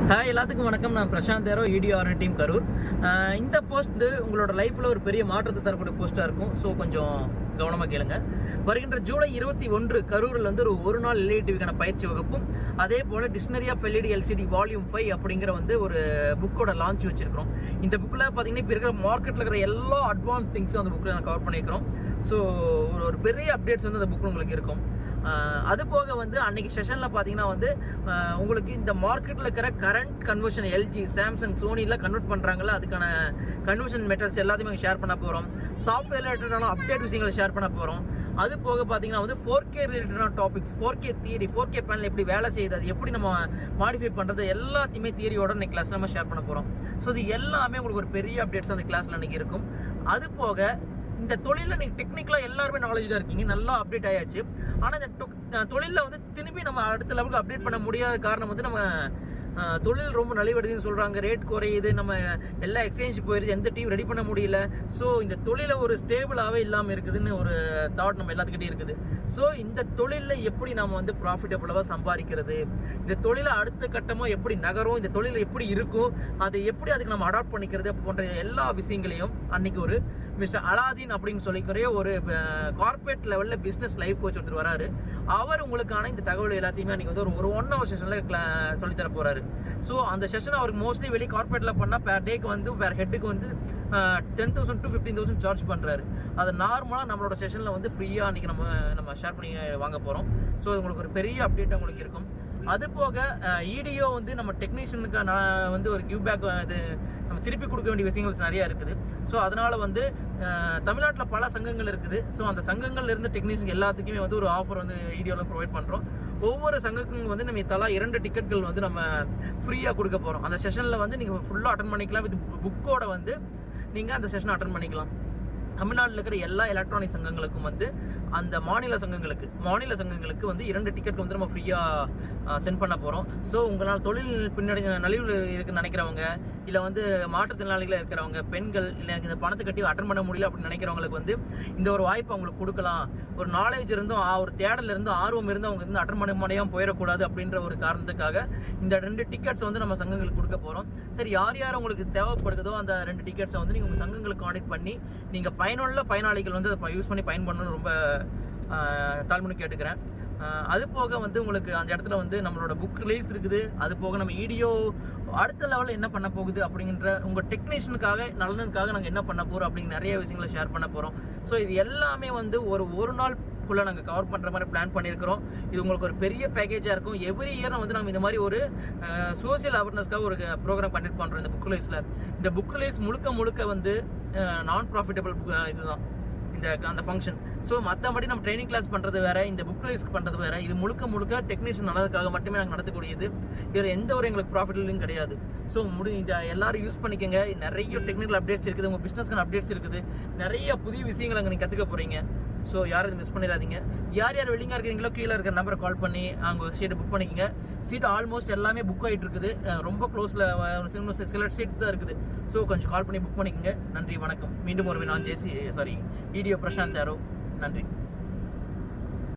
Hi எல்லாத்துக்கும் வணக்கம். நான் பிரசாந்த் தேரோ, EDR டீம் கரூர். இந்த போஸ்ட் உங்களோட லைஃப்பில் ஒரு பெரிய மாற்றத்தை தரக்கூடிய போஸ்ட்டாக இருக்கும். ஸோ கொஞ்சம் கவனமாக கேளுங்க. வருகின்ற ஜூலை 21 கரூரில் வந்து ஒரு நாள் LED டிவிக்கான பயிற்சி வகுப்பும், அதே போல் dictionary of LED LCD volume 5 அப்படிங்கிற ஒரு புக்கோட லான்ச் வச்சிருக்கிறோம். இந்த புக்கில் பார்த்தீங்கன்னா இப்போ இருக்கிற மார்க்கெட்டில் இருக்கிற எல்லா அட்வான்ஸ் திங்ஸும் அந்த புக்கில் நான் கவர் பண்ணியிருக்கிறோம். ஸோ ஒரு பெரிய அப்டேட்ஸ் வந்து அந்த புக்கில் உங்களுக்கு இருக்கும். அது போக வந்து அன்னைக்கு செஷனில் பார்த்தீங்கன்னா உங்களுக்கு இந்த மார்க்கெட்டில் இருக்கிற கரண்ட் கன்வர்ஷன் LG, சாம்சங், சோனியில் கன்வெர்ட் பண்ணுறாங்களா, அதுக்கான கன்வர்ஷன் மெத்தட்ஸ் எல்லாத்தையுமே ஷேர் பண்ண போகிறோம். சாஃப்ட்வேர் ரிலேட்டடான அப்டேட் விஷயங்களை ஷேர் பண்ண போகிறோம். அது போக பார்த்தீங்கன்னா 4K ரிலேட்டடான topics, 4K theory, 4K panel எப்படி வேலை செய்யுது, அது எப்படி நம்ம மாடிஃபை பண்ணுறது, எல்லாத்தையுமே தியரியோட இன்னைக்கு கிளாஸில் நம்ம ஷேர் பண்ண போகிறோம். ஸோ இது எல்லாமே உங்களுக்கு ஒரு பெரிய அப்டேட்ஸ் அந்த கிளாஸில் அன்றைக்கி இருக்கும். அது போக இந்த தொழிலில் நீங்கள் டெக்னிக்கலாக எல்லாருமே நாலேஜ் தான் இருக்கீங்க, நல்லா அப்டேட் ஆயாச்சு. ஆனால் இந்த தொழிலில் திரும்பி நம்ம அடுத்த லெவலுக்கு அப்டேட் பண்ண முடியாத காரணம் நம்ம தொழில் ரொம்ப நலிவடைதுன்னு சொல்கிறாங்க. ரேட் குறையுது, நம்ம எல்லா எக்ஸ்சேஞ்ச் போயிடுது, எந்த டீம் ரெடி பண்ண முடியல. ஸோ இந்த தொழிலை ஒரு ஸ்டேபிளாகவே இல்லாமல் இருக்குதுன்னு ஒரு தாட் நம்ம எல்லாத்துக்கிட்டே இருக்குது. ஸோ இந்த தொழிலில் எப்படி நம்ம ப்ராஃபிட்டபுளாக சம்பாதிக்கிறது, இந்த தொழிலை அடுத்த கட்டமாக எப்படி நகரும், இந்த தொழில் எப்படி இருக்கும், அதை எப்படி அதுக்கு நம்ம அடாப்ட் பண்ணிக்கிறது போன்ற எல்லா விஷயங்களையும் அன்னைக்கு ஒரு மிஸ்டர் அலாதீன் அப்படின்னு சொல்லிக்கிற ஒரு கார்பரேட் லெவலில் பிஸ்னஸ் லைஃப் கோச் ஒருத்தர் வராரு. அவர் உங்களுக்கான இந்த தகவல் எல்லாத்தையுமே அன்றைக்கி ஒரு 1 hour செஷனில் சொல்லித்தர போகிறாரு. ஸோ அந்த செஷன் அவருக்கு மோஸ்ட்லி வெளியே கார்பரேட்டில் பண்ணால் பேர் டேக்கு பேர் ஹெட்டுக்கு 10,000 to 15,000 சார்ஜ் பண்ணுறாரு. அதை நார்மலாக நம்மளோட செஷனில் ஃப்ரீயாக அன்றைக்கி நம்ம ஷேர் பண்ணி வாங்க போகிறோம். ஸோ உங்களுக்கு ஒரு பெரிய அப்டேட் உங்களுக்கு இருக்கும். அது போக EDO நம்ம டெக்னீஷியனுக்கான ஒரு கிவ் பேக், இது நம்ம திருப்பி கொடுக்க வேண்டிய விஷயங்கள் நிறையா இருக்குது. ஸோ அதனால் தமிழ்நாட்டில் பல சங்கங்கள் இருக்குது. ஸோ அந்த சங்கங்கள்ல இருந்து டெக்னீஷியன் எல்லாத்துக்குமே ஒரு ஆஃபர் EDOவில் ப்ரொவைட் பண்ணுறோம். ஒவ்வொரு சங்கங்களுக்கும் நம்ம தலா 2 டிக்கெட்கள் நம்ம ஃப்ரீயாக கொடுக்க போகிறோம். அந்த செஷனில் நீங்கள் ஃபுல்லாக அட்டன் பண்ணிக்கலாம். வித் புக்கோட நீங்கள் அந்த செஷனை அட்டன் பண்ணிக்கலாம். தமிழ்நாட்டில் இருக்கிற எல்லா எலக்ட்ரானிக் சங்கங்களுக்கும் அந்த மாநில சங்கங்களுக்கு 2 டிக்கெட் நம்ம ஃப்ரீயாக சென்ட் பண்ண போகிறோம். ஸோ உங்களால் தொழில் பின்னாடி நலிவில் இருக்குன்னு நினைக்கிறவங்க, இல்லை மாற்றுத்திறனாளிகளாக இருக்கிறவங்க, பெண்கள், இல்லை இந்த பணத்தை கட்டி அட்டன் பண்ண முடியல அப்படின்னு நினைக்கிறவங்களுக்கு இந்த ஒரு வாய்ப்பு அவங்களுக்கு கொடுக்கலாம். ஒரு நாலேஜ் இருந்தும் ஒரு தேடல் இருந்தும் ஆர்வம் இருந்தும் அவங்க அட்டன் பண்ண முடியாமல் போயிடக்கூடாது அப்படின்ற ஒரு காரணத்துக்காக இந்த 2 டிக்கெட்ஸ் நம்ம சங்கங்களுக்கு கொடுக்க போகிறோம். சரி, யார் யார் உங்களுக்கு தேவைப்படுதோ அந்த 2 டிக்கெட்ஸை நீங்கள் உங்கள் சங்கங்களுக்கு கான்டெக்ட் பண்ணி நீங்கள் பயனுள்ள பயனாளிகள் அதை யூஸ் பண்ணி பயன்படணும்னு ரொம்ப தாழ்மையை கேட்டுக்கிறேன். அது போக உங்களுக்கு அந்த இடத்துல நம்மளோட புக் ரிலீஸ் இருக்குது. அது போக நம்ம EDO அடுத்த லெவலில் என்ன பண்ண போகுது அப்படிங்கிற உங்கள் டெக்னீஷியனுக்காக நலனுக்காக நாங்கள் என்ன பண்ண போகிறோம் அப்படிங்கிற நிறைய விஷயங்களை ஷேர் பண்ண போகிறோம். ஸோ இது எல்லாமே ஒரு நாளுக்குள்ளே நாங்கள் கவர் பண்ணுற மாதிரி பிளான் பண்ணியிருக்கிறோம். இது உங்களுக்கு ஒரு பெரிய பேக்கேஜாக இருக்கும். எவ்ரி இயர் நம்ம இந்த மாதிரி ஒரு சோசியல் அவேர்னஸ்க்காக ஒரு ப்ரோக்ராம் கண்டக்ட் பண்ணுறோம். இந்த புக் ரிலீஸில் இந்த புக் ரிலீஸ் முழுக்க நான் ப்ராஃபிட்டபிள் இதுதான் அந்த ஃபங்க்ஷன். ஸோ மற்றபடி நம்ம ட்ரைனிங் கிளாஸ் பண்ணுறது வேறு, இந்த புக் ரிலீஸ் பண்ணுறது வேறு. இது முழுக்க டெக்னீஷியன் நல்லதுக்காக மட்டுமே நாங்கள் நடத்தக்கூடியது. இதில் எந்த ஒரு எங்களுக்கு ப்ராஃபிட்லையும் கிடையாது. ஸோ இந்த எல்லாரும் யூஸ் பண்ணிக்கோங்க. நிறைய டெக்னிக்கல் அப்டேட்ஸ் இருக்குது, உங்கள் பிஸ்னஸ்க்கான அப்டேட்ஸ் இருக்குது, நிறைய புதிய விஷயங்கள் அங்கே நீங்கள் கற்றுக்க போகிறீங்க. ஸோ யாரும் இது மிஸ் பண்ணிடாதீங்க. யார் வெளியாக இருக்கிறீங்களோ கீழே இருக்கிற நம்பரை கால் பண்ணி அவங்க சீட்டை புக் பண்ணிக்கோங்க. சீட் ஆல்மோஸ்ட் எல்லாமே புக் ஆகிட்டு இருக்குது. ரொம்ப க்ளோஸில் சில சீட்ஸ் தான் இருக்குது. ஸோ கொஞ்சம் கால் பண்ணி புக் பண்ணிக்கோங்க. நன்றி, வணக்கம். மீண்டும் நான் EDO பிரசாந்த் தேரோ. நன்றி.